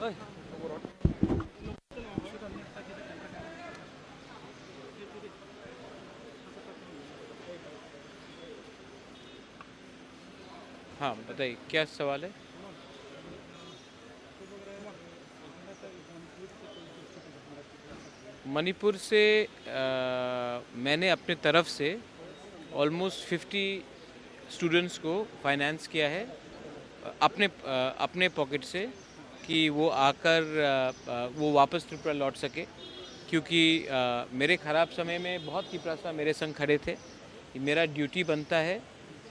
हाँ बताइए क्या सवाल है। मणिपुर से मैंने अपने तरफ से ऑलमोस्ट 50 स्टूडेंट्स को फाइनेंस किया है अपने पॉकेट से कि वो आकर वो वापस त्रिपुरा लौट सके, क्योंकि मेरे ख़राब समय में बहुत त्रिपुरा मेरे संग खड़े थे। मेरा ड्यूटी बनता है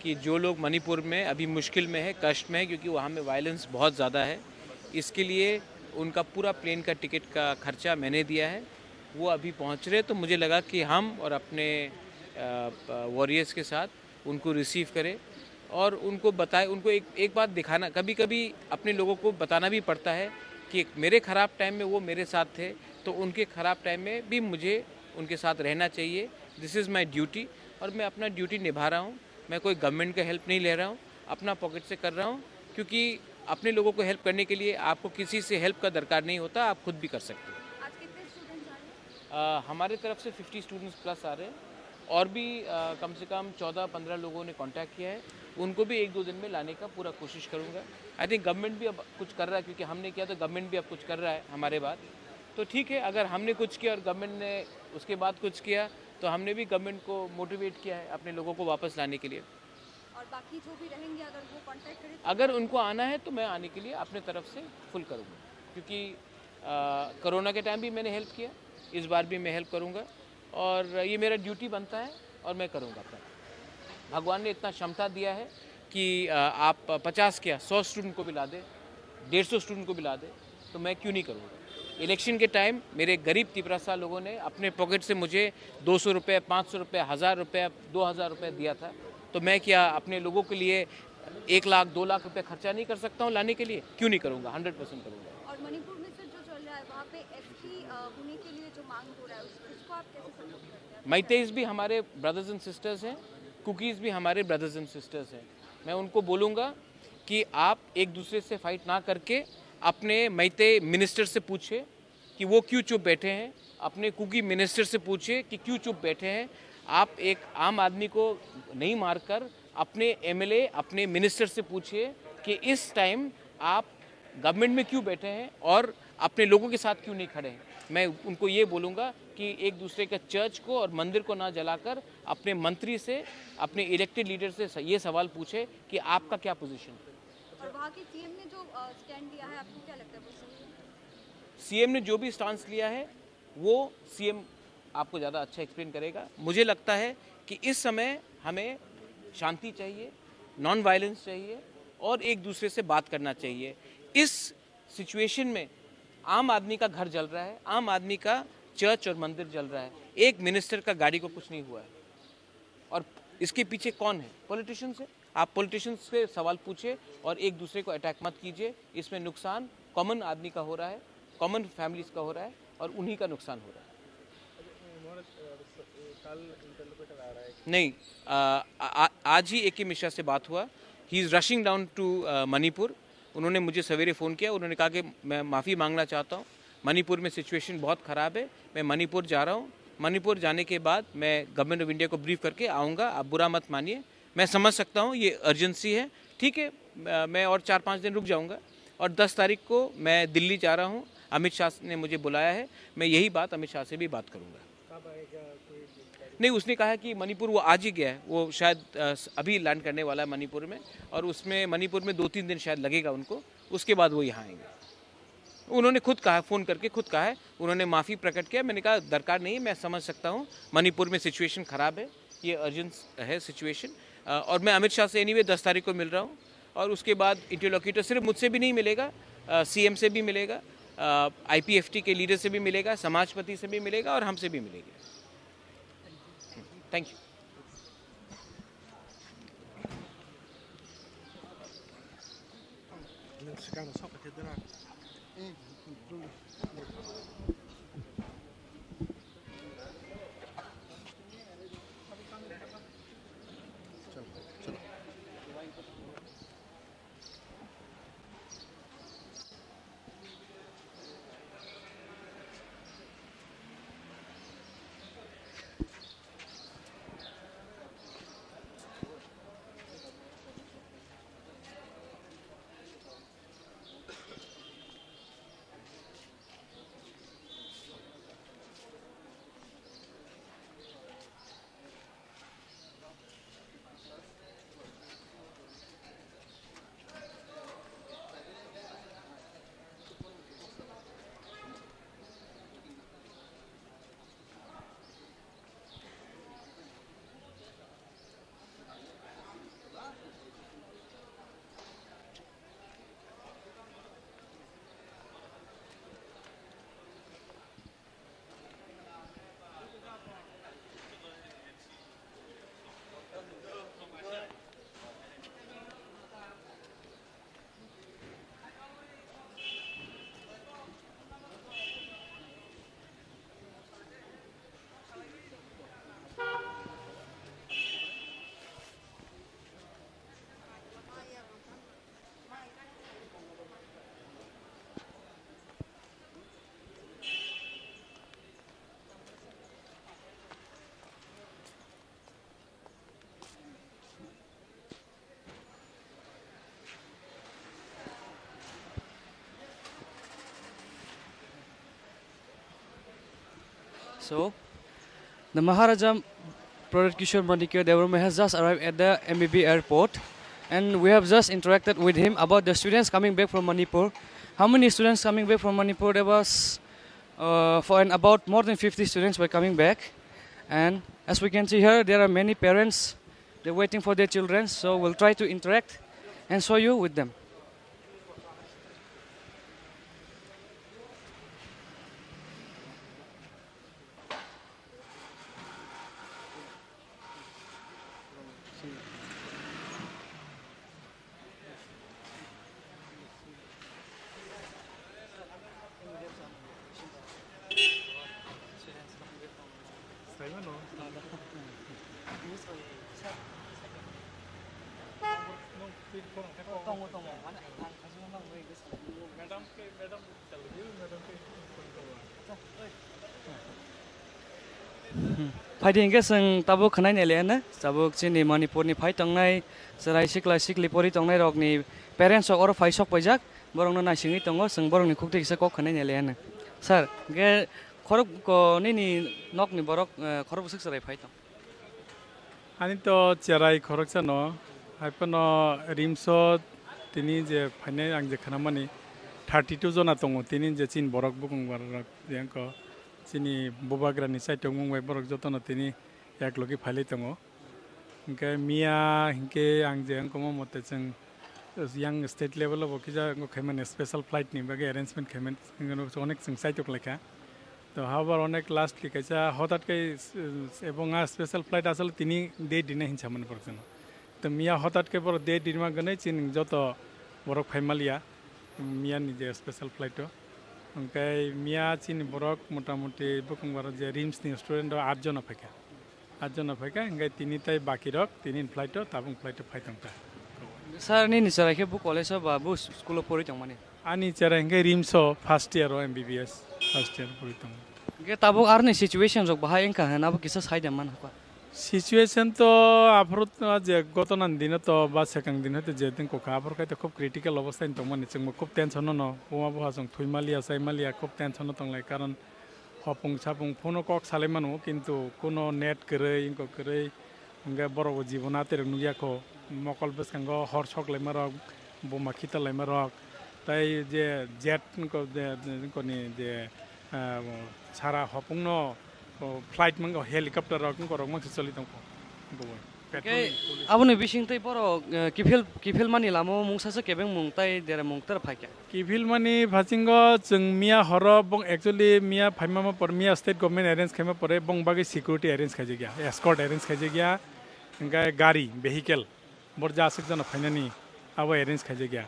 कि जो लोग मणिपुर में अभी मुश्किल में है, कष्ट में है, क्योंकि वहाँ में वायलेंस बहुत ज़्यादा है, इसके लिए उनका पूरा प्लेन का टिकट का खर्चा मैंने दिया है। वो अभी पहुँच रहे, तो मुझे लगा कि हम और अपने वॉरियर्स के साथ उनको रिसीव करें और उनको बताए, उनको एक बात दिखाना, कभी कभी अपने लोगों को बताना भी पड़ता है कि मेरे ख़राब टाइम में वो मेरे साथ थे, तो उनके ख़राब टाइम में भी मुझे उनके साथ रहना चाहिए। दिस इज़ माई ड्यूटी और मैं अपना ड्यूटी निभा रहा हूँ। मैं कोई गवर्नमेंट का हेल्प नहीं ले रहा हूँ, अपना पॉकेट से कर रहा हूँ, क्योंकि अपने लोगों को हेल्प करने के लिए आपको किसी से हेल्प का दरकार नहीं होता, आप खुद भी कर सकते हो। आज कितने स्टूडेंट्स आ रहे हैं? हमारे तरफ से 50 स्टूडेंट्स प्लस आ रहे हैं और भी कम से कम 14-15 लोगों ने कांटेक्ट किया है। उनको भी 1-2 दिन में लाने का पूरा कोशिश करूँगा। आई थिंक गवर्नमेंट भी अब कुछ कर रहा है, क्योंकि हमने किया तो गवर्नमेंट भी अब कुछ कर रहा है हमारे बाद। तो ठीक है, अगर हमने कुछ किया और गवर्नमेंट ने उसके बाद कुछ किया, तो हमने भी गवर्नमेंट को मोटिवेट किया है अपने लोगों को वापस लाने के लिए। और बाकी जो भी रहेंगे अगर वो कांटेक्ट करें तो अगर उनको आना है तो मैं आने के लिए अपने तरफ से फुल करूँगा, क्योंकि कोरोना के टाइम भी मैंने हेल्प किया, इस बार भी मैं हेल्प करूँगा और ये मेरा ड्यूटी बनता है और मैं करूँगा अपना। भगवान ने इतना क्षमता दिया है कि आप 50 क्या 100 स्टूडेंट को भी ला दे, 150 स्टूडेंट को भी ला दे, तो मैं क्यों नहीं करूँगा। इलेक्शन के टाइम मेरे गरीब तिपरासा लोगों ने अपने पॉकेट से मुझे 200 रुपये, 500 रुपये, 1000 रुपये, 2000 रुपये दिया था, तो मैं क्या अपने लोगों के लिए 1 लाख 2 लाख रुपये खर्चा नहीं कर सकता हूँ लाने के लिए? क्यों नहीं करूँगा, 100% करूँगा। और मणिपुर में सर जो चल रहा है वहाँ पे एसपी होने के लिए जो मांग हो रहा है उसको आप कैसे सपोर्ट करते हैं? मैतेईज भी हमारे ब्रदर्स एंड सिस्टर्स हैं, कुकीज़ भी हमारे ब्रदर्स एंड सिस्टर्स हैं। मैं उनको बोलूँगा कि आप एक दूसरे से फाइट ना करके अपने मैतेई मिनिस्टर से पूछे कि वो क्यों चुप बैठे हैं, अपने कुकी मिनिस्टर से पूछे कि क्यों चुप बैठे हैं। आप एक आम आदमी को नहीं मारकर अपने एमएलए, अपने मिनिस्टर से पूछिए कि इस टाइम आप गवर्नमेंट में क्यों बैठे हैं और अपने लोगों के साथ क्यों नहीं खड़े हैं। मैं उनको ये बोलूँगा कि एक दूसरे के चर्च को और मंदिर को ना जलाकर अपने मंत्री से, अपने इलेक्टेड लीडर से ये सवाल पूछे कि आपका क्या पोजीशन है। और वहाँ के सीएम ने जो स्टैंड लिया है आपको क्या लगता है वो सही है? सीएम ने जो भी स्टांस लिया है वो सीएम आपको ज़्यादा अच्छा एक्सप्लेन करेगा। मुझे लगता है कि इस समय हमें शांति चाहिए, नॉन वायलेंस चाहिए और एक दूसरे से बात करना चाहिए। इस सिचुएशन में आम आदमी का घर जल रहा है, आम आदमी का चर्च और मंदिर जल रहा है, एक मिनिस्टर का गाड़ी को कुछ नहीं हुआ है और इसके पीछे कौन है? पॉलिटिशियंस है। आप पॉलिटिशियंस से सवाल पूछिए और एक दूसरे को अटैक मत कीजिए। इसमें नुकसान कॉमन आदमी का हो रहा है, कॉमन फैमिलीज का हो रहा है और उन्हीं का नुकसान हो रहा है। नहीं, आज ही AK मिश्रा से बात हुआ। He is rushing down to Manipur. उन्होंने मुझे सवेरे फ़ोन किया, उन्होंने कहा कि मैं माफ़ी मांगना चाहता हूँ, मणिपुर में सिचुएशन बहुत ख़राब है, मैं मणिपुर जा रहा हूँ। मणिपुर जाने के बाद मैं गवर्नमेंट ऑफ इंडिया को ब्रीफ करके आऊँगा, आप बुरा मत मानिए। मैं समझ सकता हूँ ये अर्जेंसी है, ठीक है, मैं और 4-5 दिन रुक जाऊँगा और 10 तारीख को मैं दिल्ली जा रहा हूँ। अमित शाह ने मुझे बुलाया है, मैं यही बात अमित शाह से भी बात करूँगा। नहीं, उसने कहा कि मणिपुर वो आज ही गया है, वो शायद अभी लैंड करने वाला है मणिपुर में और उसमें मणिपुर में 2-3 दिन शायद लगेगा उनको, उसके बाद वो यहाँ आएंगे। उन्होंने खुद कहा, फ़ोन करके खुद कहा है, उन्होंने माफ़ी प्रकट किया। मैंने कहा दरकार नहीं है, मैं समझ सकता हूँ मणिपुर में सिचुएशन ख़राब है, ये अर्जेंट है सिचुएशन। और मैं अमित शाह से एनीवे 10 तारीख को मिल रहा हूँ और उसके बाद इंटरलोक्यूटर सिर्फ मुझसे भी नहीं मिलेगा, CM से भी मिलेगा, IPFT के लीडर से भी मिलेगा, समाजपति से भी मिलेगा और हमसे भी मिलेगा। Thank you. So, the Maharaja Pradyot Kishore Debbarma has just arrived at the MBB airport, and we have just interacted with him about the students coming back from Manipur. How many students coming back from Manipur? There was about more than 50 students were coming back, and as we can see here, there are many parents. They're waiting for their children, so we'll try to interact and show you with them. Fighting guys ang tabuk khanai ne lena tabuk chini Manipur ni fight tongnai serai sikla sikli pori tongnai rok ni parents or fight sok pajak borong na singi tongo sing borong ni khukti sa kok khanai ne lena sir ge khorok ko ni nok ni borok khorok sik serai fight tong ani to cherai khoroksa no haipano rimso tini je phane ang je khanamani 32 jona tongo tini je chin borok bukung borok jengko chini bobagrani sai tongmung bai borok jotono tini yaklogi phali tongo hingke mia hingke ang je angkomo mote chang yang state level of okija ngo khaiman special flight ni bage arrangement khaiman ngono onek chang sai tok lekha তো হাবার অনেক last লিখেছে হঠাৎ এবং special flight আসলে তিনি দে দিনে হিংসা মনে পড়ছেন তো মিয়া হঠাৎ পর দে দিনমা গনে চিন যত বরক ফাইমালিয়া মিয়া নিজে স্পেশাল ফ্লাইটও ওমকাই মিয়া চিন বরক মোটামুটি বুকুংবার যে রিমস নি স্টুডেন্ট 8 জন ফাইকা ইংগাই তিনি তাই বাকি রক তিনি ফ্লাইটও তাবুং ফ্লাইটও ফাইতংতা sir ni ni serai ke bu college ba bu school pori tong mane ani chara ইংগাই রিমসও first year MBBS first year পড়িতং ge tabuk arni situation jok bahai engka na bu kisa sai man ha situation তো আফরত যে গত নান দিন তো বা সেকাং দিন হতে যে দিন কোকা আফর কাইতে খুব ক্রিটিক্যাল অবস্থায় তো মানে जों খুব টেনশন ন ওমা বহা जों থুইমালিয়া সাইমালিয়া খুব টেনশন তংলাই কারণ হপুং সাপুং ফোনো কক সালেমানো কিন্তু কোনো নেট করে ইনকো করে ইংগা বড় জীবনা তের নুয়াখো মকল বেসকাঙ্গ হর সকলাই মারক বোমা খিতালাই মারক তাই যে জেট কোনি যে সারা হপুং ন flight mangko helicopter rok ko rok mang choli tong ko aboni bising tai boro kifil mani lamo mungsa se kebeng mung tai dere mung tar phaikya kifil mani phasingo जों मिया हरो बं एक्चुअली मिया फाइमामा पर मिया state government arrange खाइमा परे बं बागे security arrange खाइजे गया escort arrange खाइजे गया इंगा गाड़ी वेहिकल बरजा आसक जन फाइनानी आबो अरेंज खाइजे गया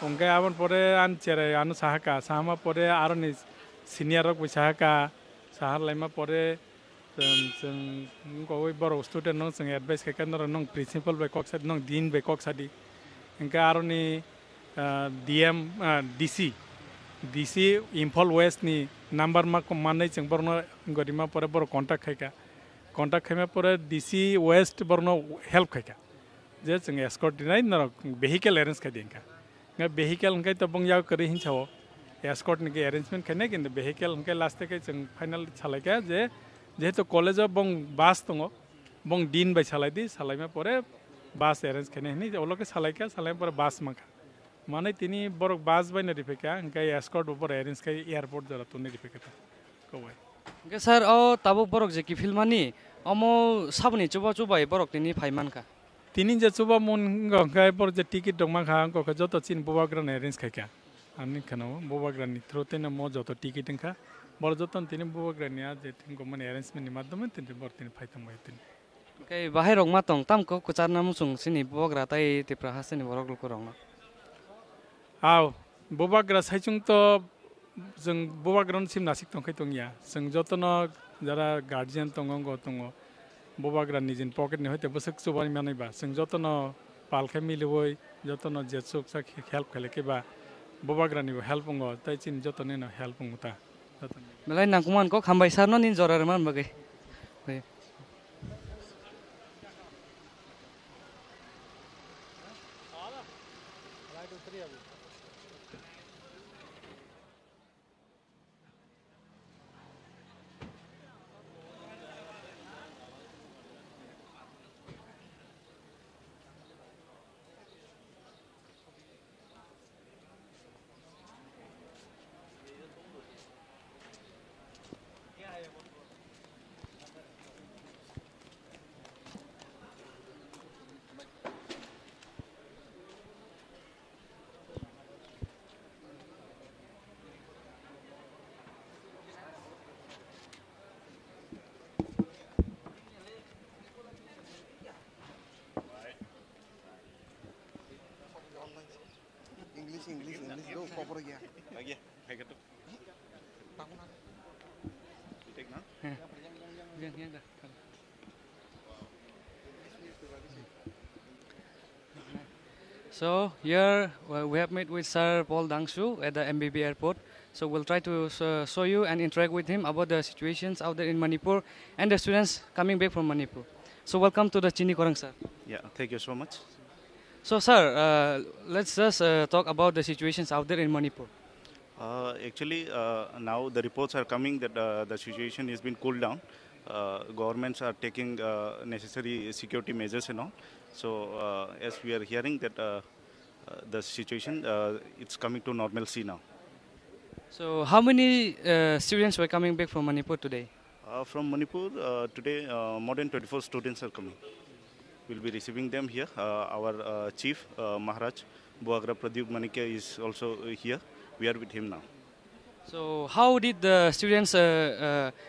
ओंगा आबन परे आन चेरे आनु साहाका साहामा परे आरोनि सिनियर रक साहाका sahar laima pore जों गoi बरो स्टुडेन्ट नों जों एडभाइस खायखान नों प्रिन्सिपल बै कक सादि नों दिन बै कक सादि इनका आरोनि डीएम डीसी इम्फल वेस्ट नि नम्बर मा मानै जों बरनो गरिमा परे बरो कन्टाक्ट खायमा परे डीसी वेस्ट बरनो हेल्प खायका जे जों एस्कॉर्ट दिनाय न वेहिकल अरेंज खायदि इनका वेहिकल इनका तो बंयाव करि हिंसाव एस्कॉर्ट नि अरेंजमेंट खाने किंतु वेहिकल उनके लास्ट के जों फाइनल सालायका जे जेहेतु कॉलेज बं बास दङ बं दिन बाय सालायदि सालायमा परे बास अरेंज खाने नि ओलके सालायका सालायमा परे बास माखा माने तिनी बरक बास बायना रिफेका उनके एस्कॉर्ट ऊपर अरेंज खाय एयरपोर्ट जरा तुने रिफेका कोबाय ge sir o tabuk borok je kifil mani omo sabni chuba borok tini phaiman ka तिनी जे चुबा मन गंगाय पर जे टिकट दंमा खा को जत चिन बुबाग्रान अरेंज खायका आमनि खानाव बुबाग्रानि थ्रुतेन म जत टिकट खा बर जतन तिनी बुबाग्रानिया जे तिन गमन अरेंजमेंट नि माध्यम तिन बर तिन फाइतम बाय तिन kai bahai rok ma tong tam ko kuchar nam sung sini bogra tai tipra hasini borok lu korong आव बुबाग्रा साइचुं तो जों बुबाग्रान सिम नासिक तंखै तंगिया जों जतन जरा गार्जियन तंगंग तंगो बुबाग्रानि जिन पकेट नि होते बसक सुबानि मानैबा जों जतन पालखै मिलुबै जतन जेसुक सा हेल्प खलेकेबा बुबाग्रानि हेल्प अंगो ताइ चिन जतन न help अंगता belai nangkuman ko khambai sarno nin jorar man bagai So here we have met with Sir Paul Dangshu at the MBB airport. So we'll try to show you and interact with him about the situations out there in Manipur and the students coming back from Manipur. So welcome to the Chini Khorang, sir. Yeah, thank you so much. So sir, let's just talk about the situations out there in Manipur. Actually, now the reports are coming that the situation has been cooled down. Governments are taking necessary security measures and all. So, as we are hearing that the situation, it's coming to normalcy now. So how many students were coming back from Manipur today? From Manipur, today more than 24 students are coming. We'll be receiving them here. Our chief, Maharaja Pradyot Kishore is also here. We are with him now. So how did the students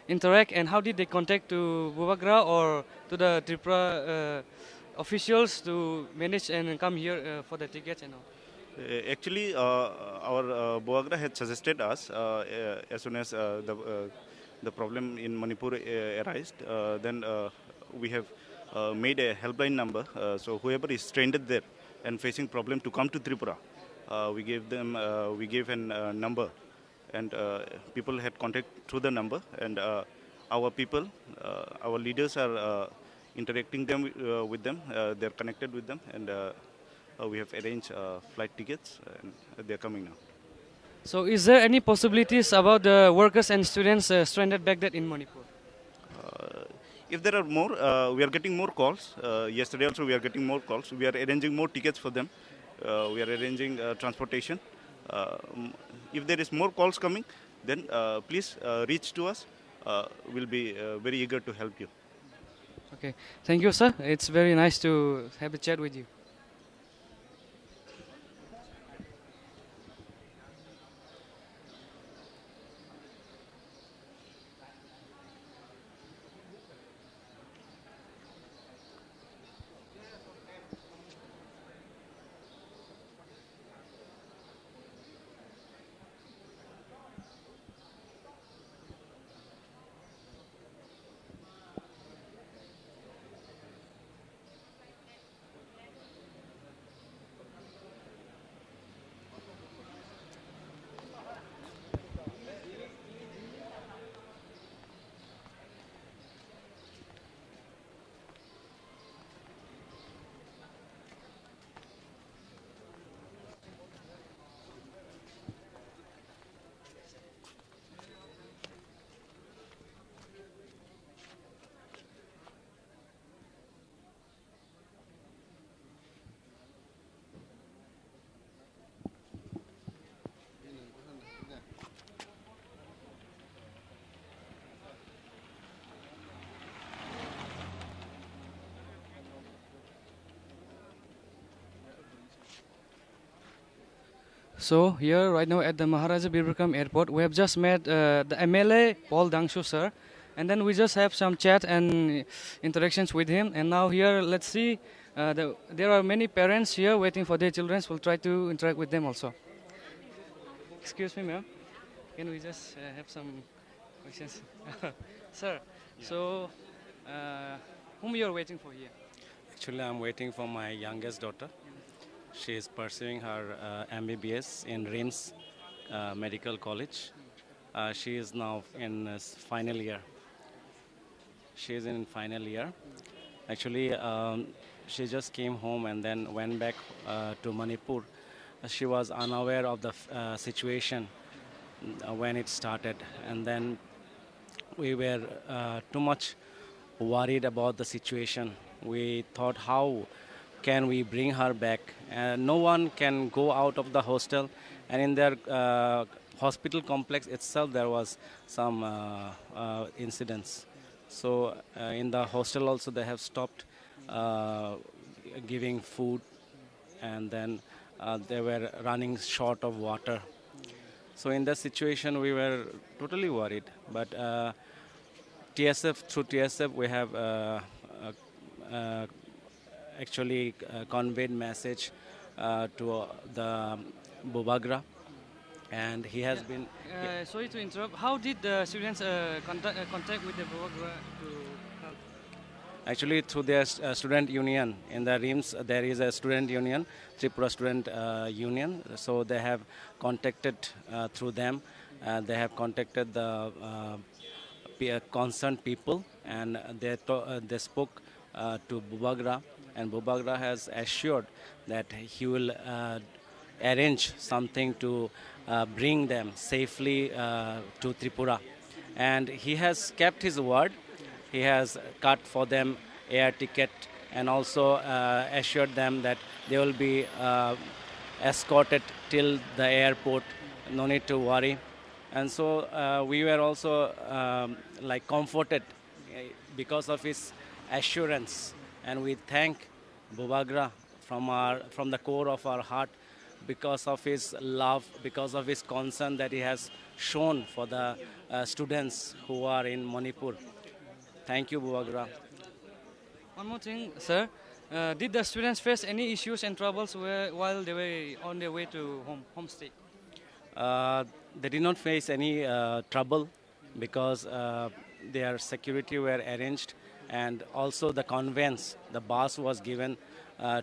interact and how did they contact to Bubagra or to the Tripura officials to manage and come here for the tickets and all? Actually, our Boagra had suggested us as soon as the problem in Manipur arised, then we have made a helpline number. So whoever is stranded there and facing problem to come to Tripura, we gave them we gave an number, and people had contact through the number, and our people, our leaders are interacting them with them. They're connected with them, and we have arranged flight tickets, and they're coming now. So is there any possibilities about the workers and students stranded back there in Manipur? If there are more, we are getting more calls. Yesterday also we are getting more calls. We are arranging more tickets for them. We are arranging transportation. If there is more calls coming, then please reach to us. We'll be very eager to help you. Okay, thank you, sir. It's very nice to have a chat with you. So here right now at the Maharaja Pradyot airport, we have just met the MLA Paul Dangshu, sir, and then we just have some chat and interactions with him. And now here, let's see, there are many parents here waiting for their children. We'll try to interact with them also. Excuse me, ma'am. Can we just have some questions, sir? Yeah. So, whom you are waiting for here? Actually, I'm waiting for my youngest daughter. She is pursuing her MBBS in RIMS Medical College. She is now in final year. She is in final year. Actually, she just came home and then went back to Manipur. She was unaware of the situation when it started, and then we were too much worried about the situation. We thought, how can we bring her back? No one can go out of the hostel, and in their hospital complex itself there was some incidents. So in the hostel also they have stopped giving food, and then they were running short of water. So in that situation we were totally worried, but through TSF we have actually conveyed message to the Bubagra, and he has been... Sorry to interrupt. How did the students contact with the Bubagra to Actually, through their student union in the RIMS, there is a student union, Tripura Student Union. So they have contacted through them. They have contacted the concerned people, and they spoke to Bubagra, and Bubagra has assured that he will arrange something to bring them safely to Tripura. And he has kept his word. He has cut for them air ticket and also assured them that they will be escorted till the airport. No need to worry. And so we were also like comforted because of his assurance, and we thank Bubagra from the core of our heart because of his love, because of his concern that he has shown for the students who are in Manipur. Thank you, Bubagra. One more thing, sir. Did the students face any issues and troubles while they were on their way to homestay? Uh, they did not face any trouble because their security were arranged, and also the conveyance, the bus was given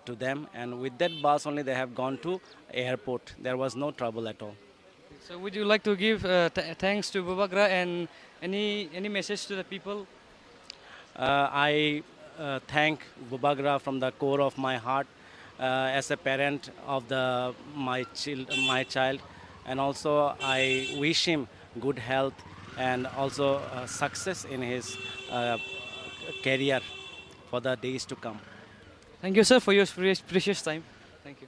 to them, and with that bus only they have gone to airport. There was no trouble at all. So would you like to give thanks to Bubagra and any message to the people? I thank Bubagra from the core of my heart as a parent of my child, and also I wish him good health and also success in his career for the days to come. Thank you, sir, for your precious time. Thank you.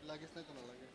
Luggage নাই তো না লাগে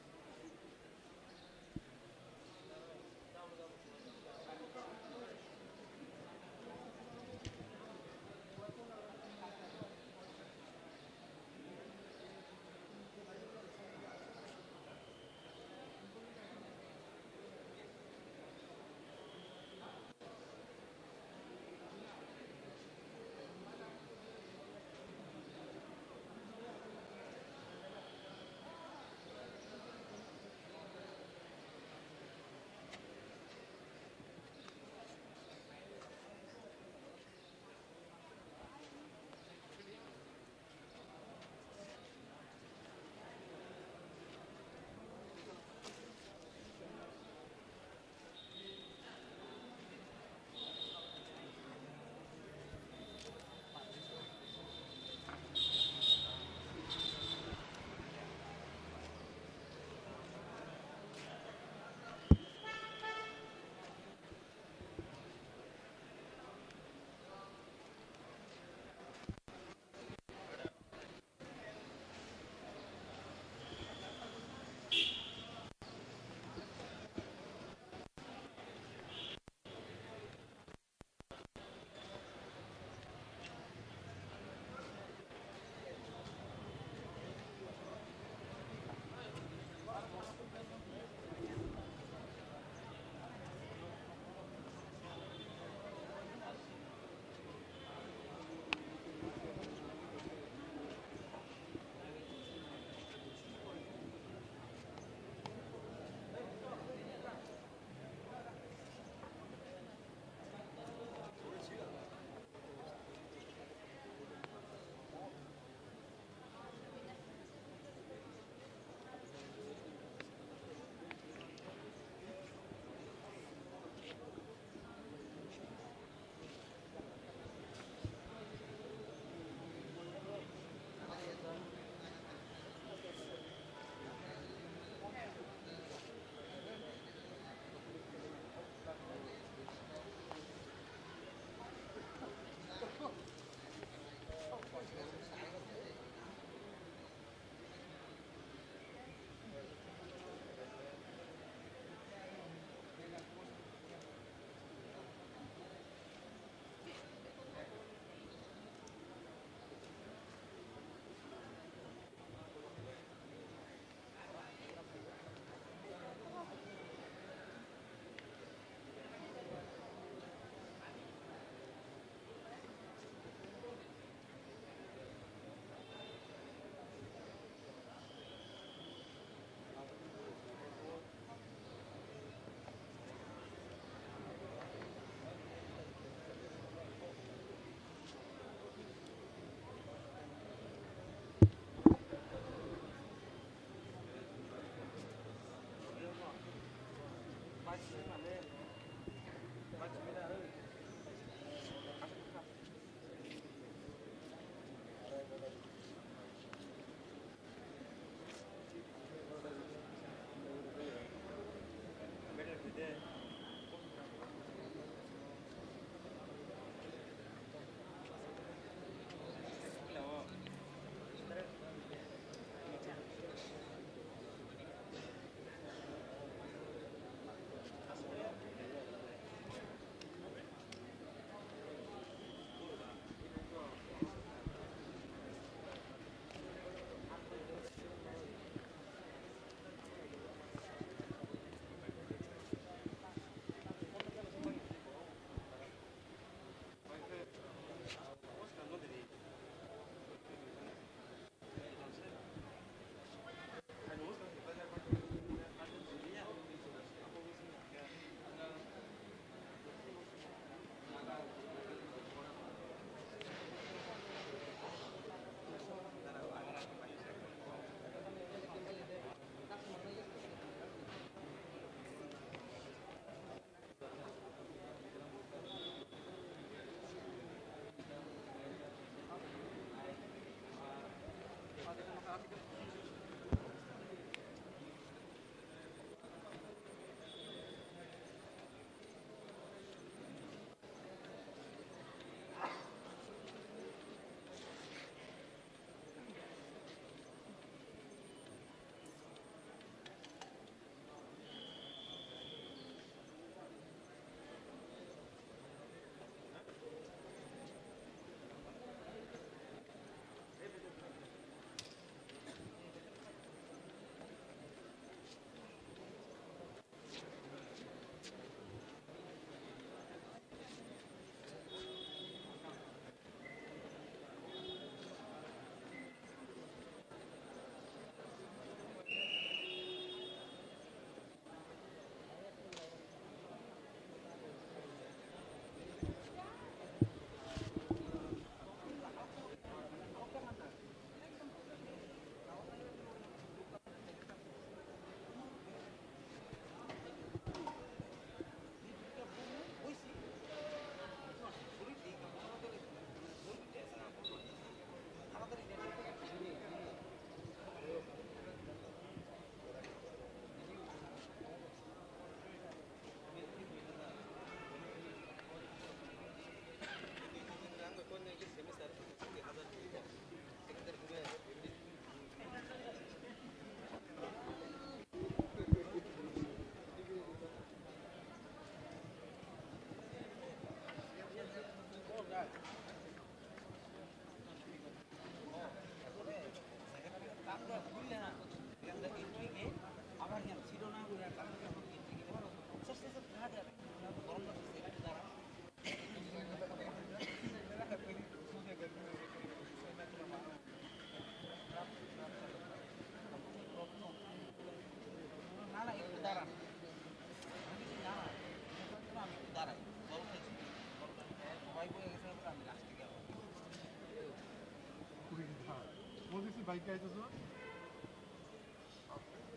বাইকে আইতেছো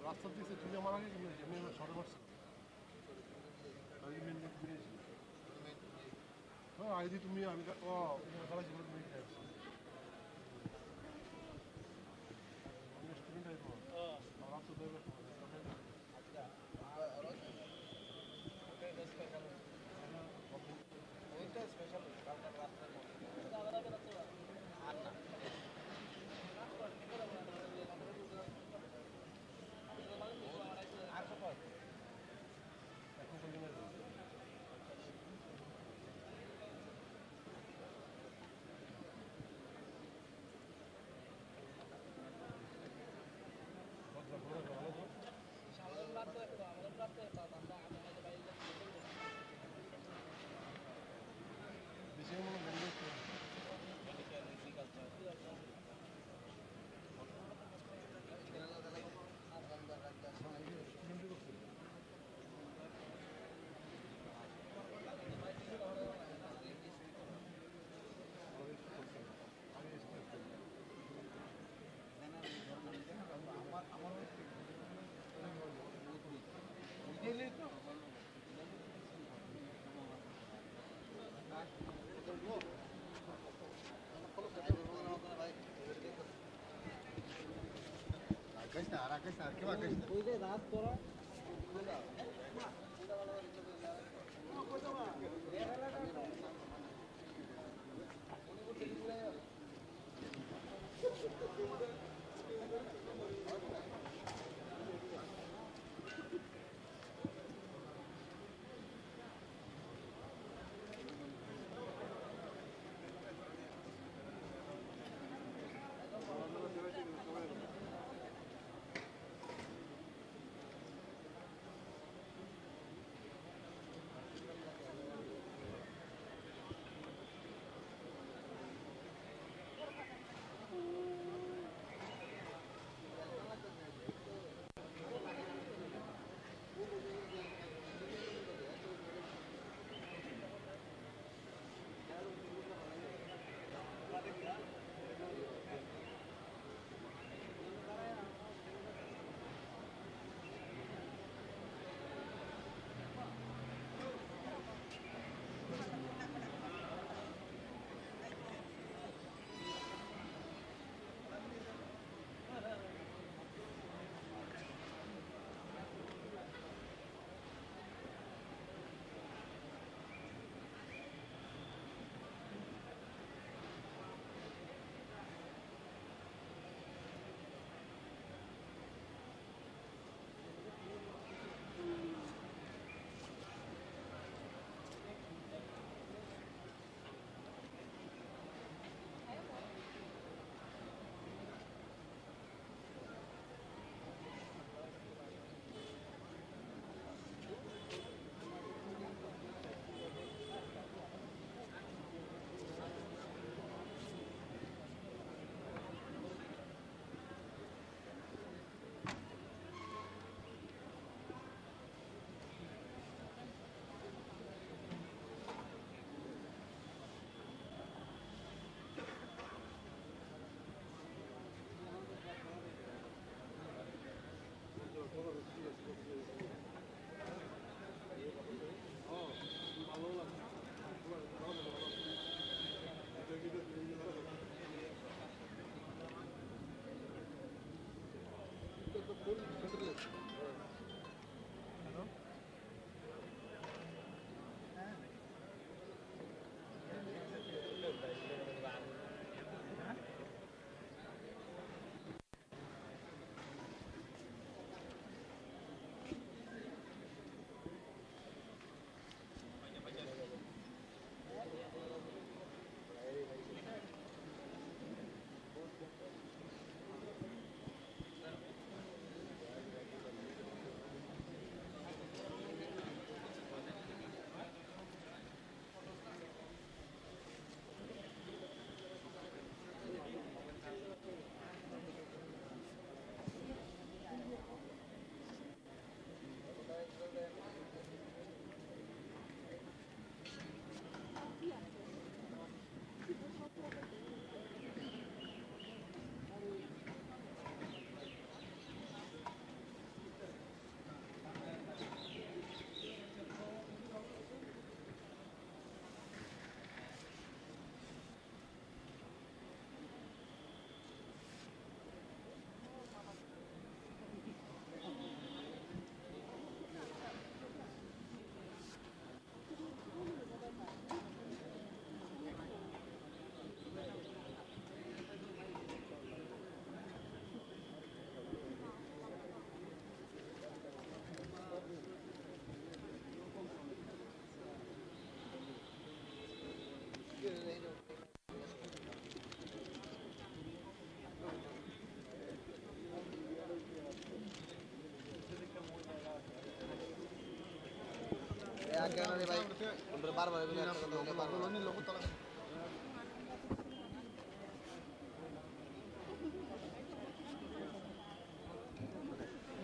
রাস্তার দিকে চুলে মারা গেছে এমনি সরে মারছে হ্যাঁ আইদি তুমি আমি ও খারাপ জীবন তুমি খাইছো স্টুডেন্ট আইবো আমার তো দেবে ওইটা স্পেশাল কালকে রাস্তার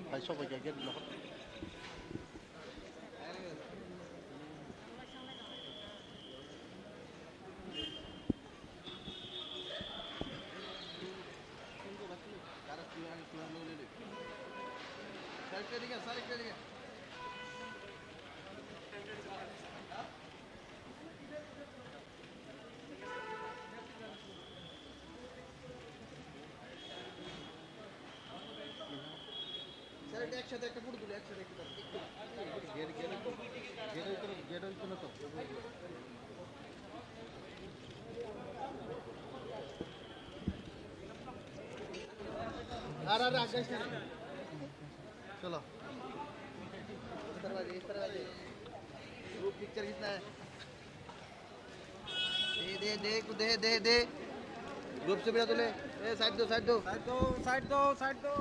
ভাই সবাইকে গেট লগত একসাথে একটা ফটো তুলে একসাথে একটা গেট গেট গেট হইতো না তো আর আর আগে चलो इस तरह वाले ग्रुप पिक्चर कितना है दे दे दे दे दे दे ग्रुप से बिना तुले ए साइड दो साइड दो साइड दो साइड दो साइड दो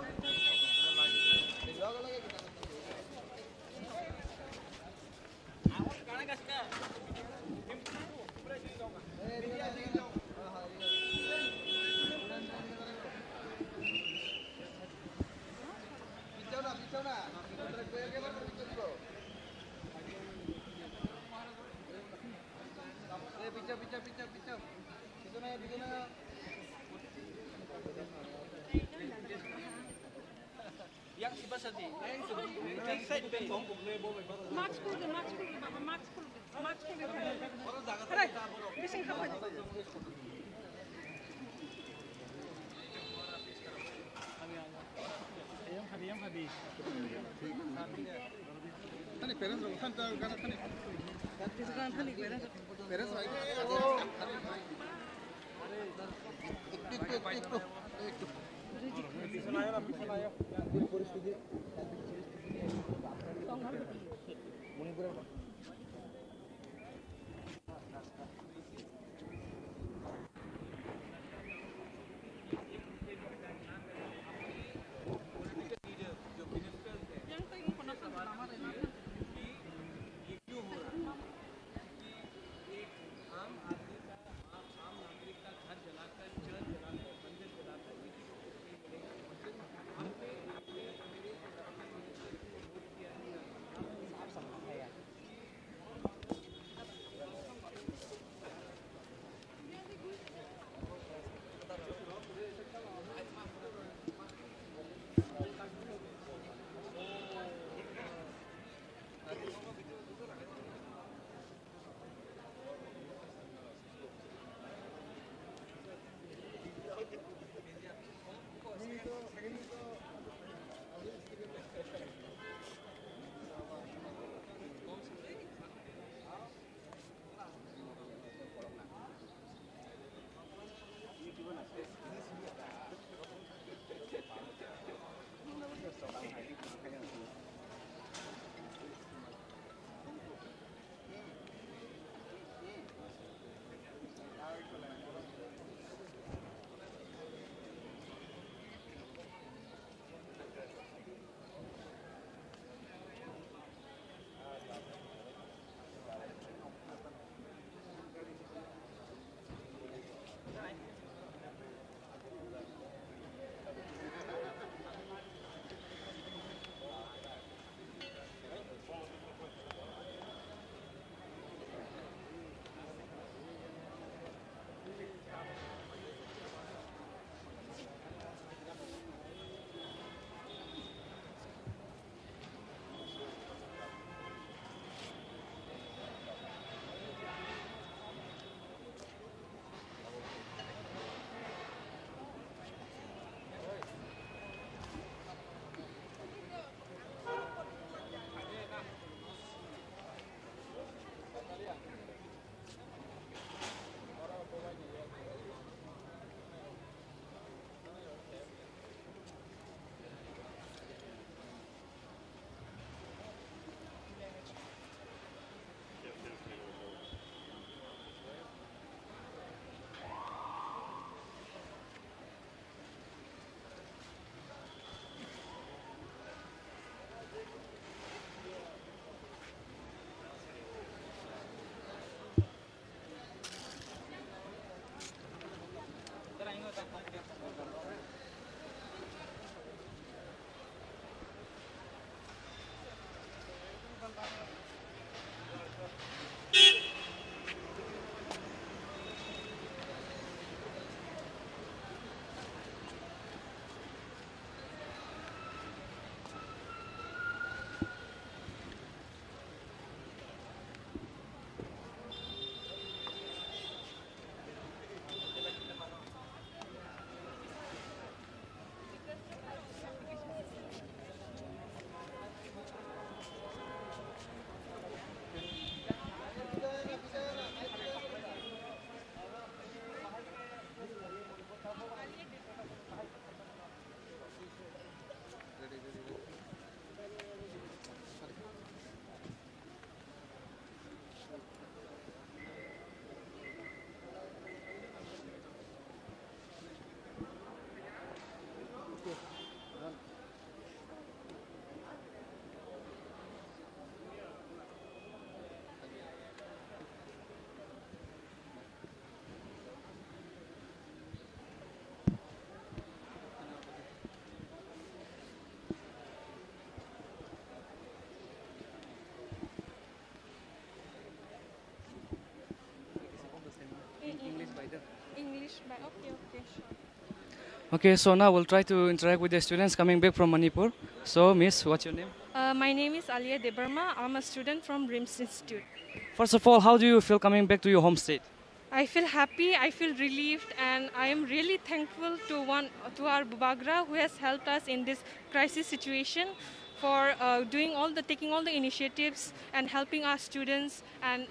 पीछे पीछे पीछे पीछे कितना yang si basadi yang side pe max kul baba max kul boro jaga ta boro missing khapa yang hadi tani parents ro than ta gana tani tani sekarang tani parents right एक सुनायो ना सुनायो पूरी परिस्थिति Manipur English, but okay, okay, sure. Okay, so now we'll try to interact with the students coming back from Manipur. So, Miss, what's your name? My name is Alia Debbarma. I'm a student from RIMS Institute. First of all, how do you feel coming back to your home state? I feel happy, I feel relieved, and I am really thankful to our Bubagra who has helped us in this crisis situation for taking all the initiatives and helping our students and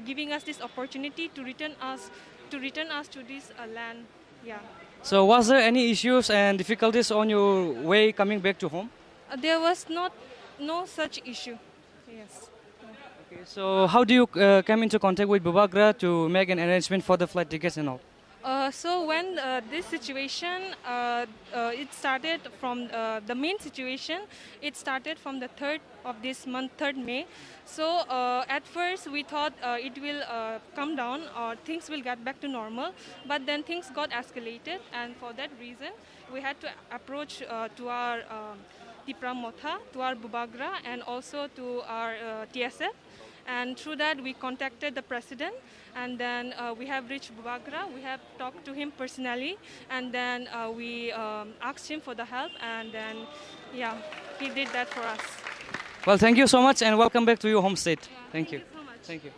giving us this opportunity to return us to this land. Yeah. So, was there any issues and difficulties on your way coming back to home? There was no such issue. Yes. Okay, so how do you come into contact with Bubagra to make an arrangement for the flight tickets and all? So when this situation, it started from the main situation, it started from the 3rd of this month, 3rd May. So at first we thought it will come down or things will get back to normal, but then things got escalated, and for that reason we had to approach to our Tipra Motha, to our Bubagra, and also to our TSF. And through that, we contacted the president, and then we have reached Bubagra. We have talked to him personally, and then we asked him for the help, and then, yeah, he did that for us. Well, thank you so much and welcome back to your home state. Yeah, Thank you. so much. Thank you.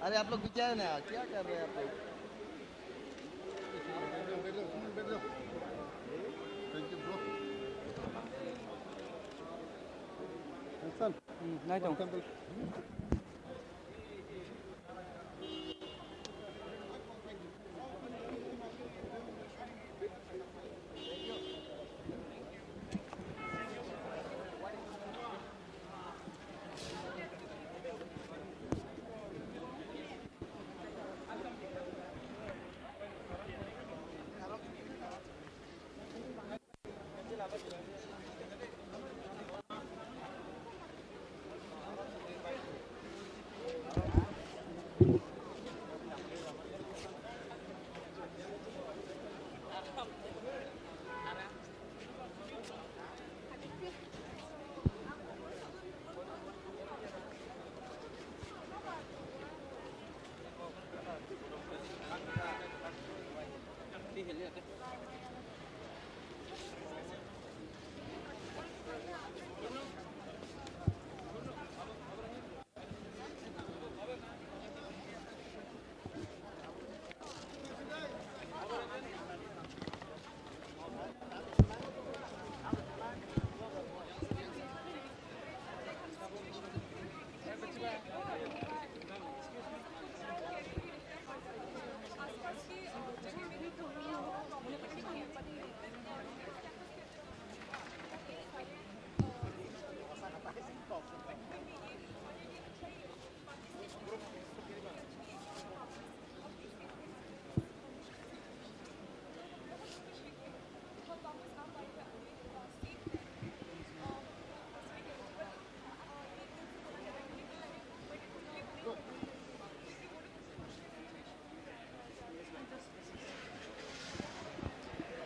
अरे आप लोग क्या है ना, क्या कर रहे हैं आप लोग? Thank you, bro. Hasan, welcome.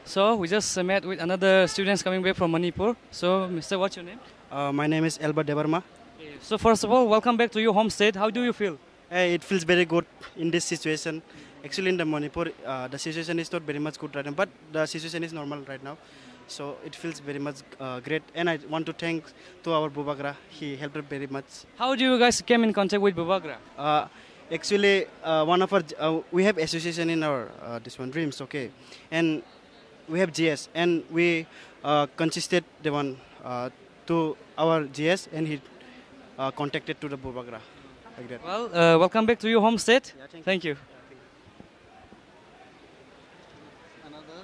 So we just met with another students coming back from Manipur. So, Mr. What's your name? My name is Albert Debbarma. So first of all, welcome back to your home state. How do you feel? It feels very good in this situation. Actually, in the Manipur, the situation is not very much good right now, but the situation is normal right now. So it feels very much great, and I want to thank to our Bubagra. He helped us very much. How do you guys came in contact with Bubagra? Actually, one of our we have association in our this one dreams, okay, and we have GS, and we consisted the one to our GS, and he contacted to the Bubagra like that. Well, welcome back to your home state. Yeah, Thank you. Another.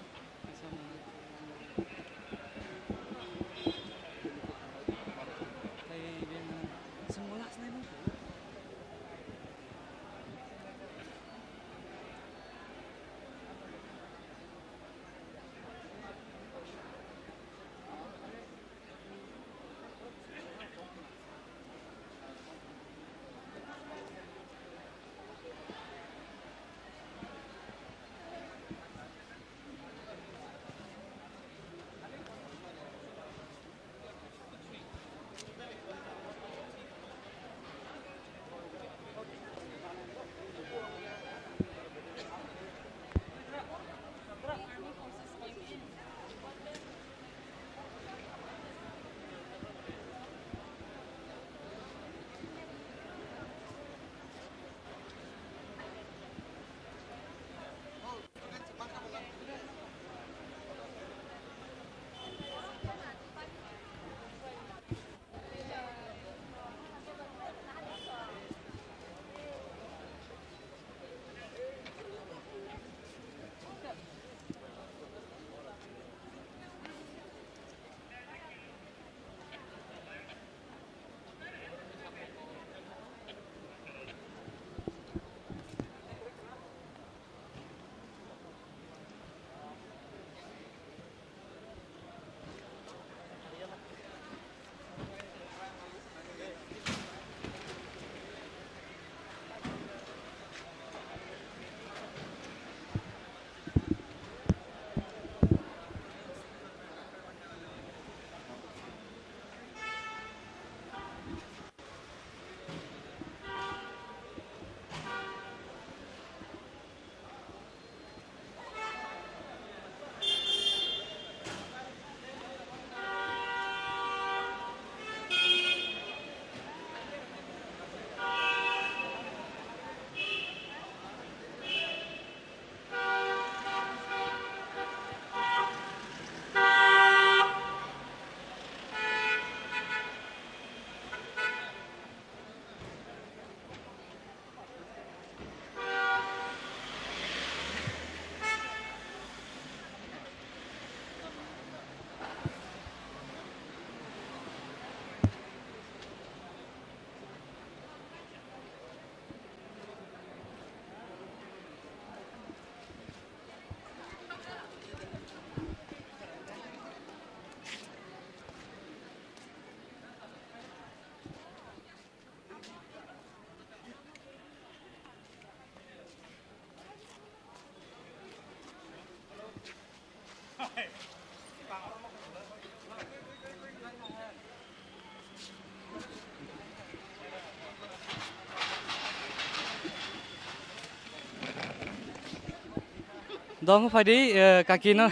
Dong Fadi kaki no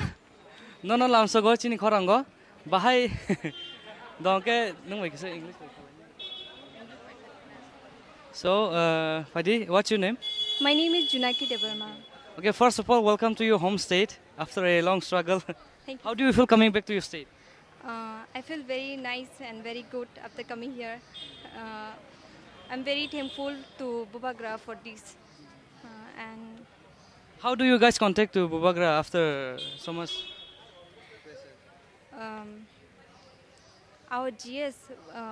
lamso go Chini Khorang go. Bahai dong ke nung wait say English. So Fadi, what's your name? My name is Junaki Debbarma. Okay, first of all, welcome to your home state after a long struggle. Thank you. How do you feel coming back to your state? I feel very nice and very good after coming here. I'm very thankful to Bubagra for this. And How do you guys contact to Bubagra after so much? um, our GS,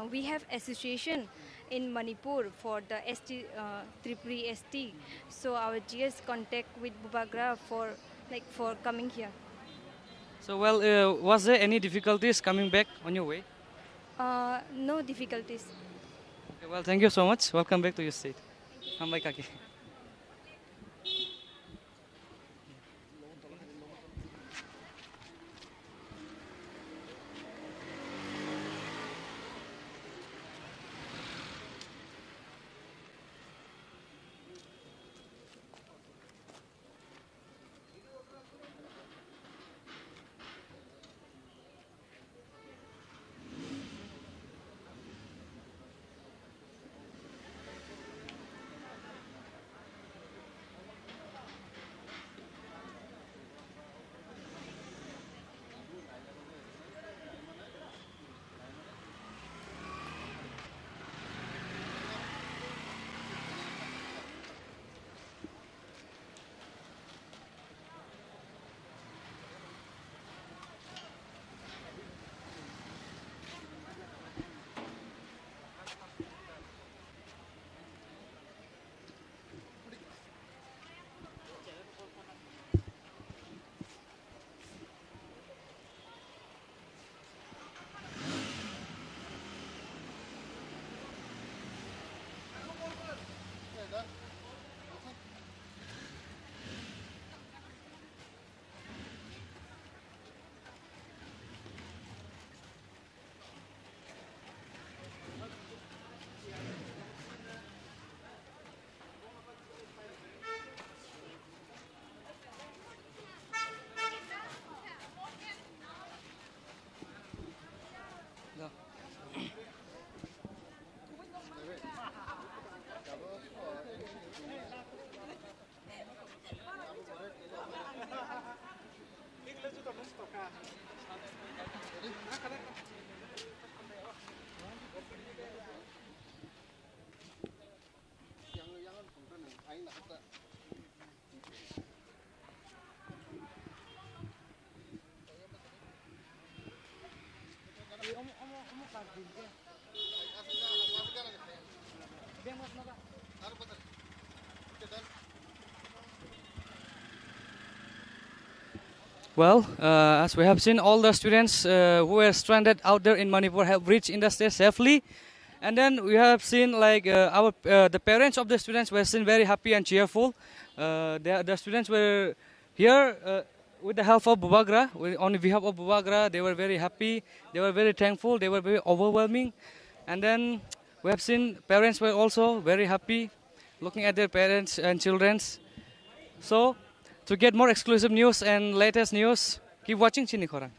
we have association in Manipur for the ST, Tripuri ST. So our GS contact with Bubagra for coming here. So well, was there any difficulties coming back on your way? No difficulties. Okay, well, thank you so much. Welcome back to your state. Hambai kaki. Well, as we have seen, all the students who were stranded out there in Manipur have reached in the state safely. And then we have seen like the parents of the students were seen very happy and cheerful. The students were here with the help of Bubagra, on behalf of Bubagra. They were very happy. They were very thankful. They were very overwhelming. And then we have seen parents were also very happy, looking at their parents and childrens. So, to get more exclusive news and latest news, keep watching Chini Khorang.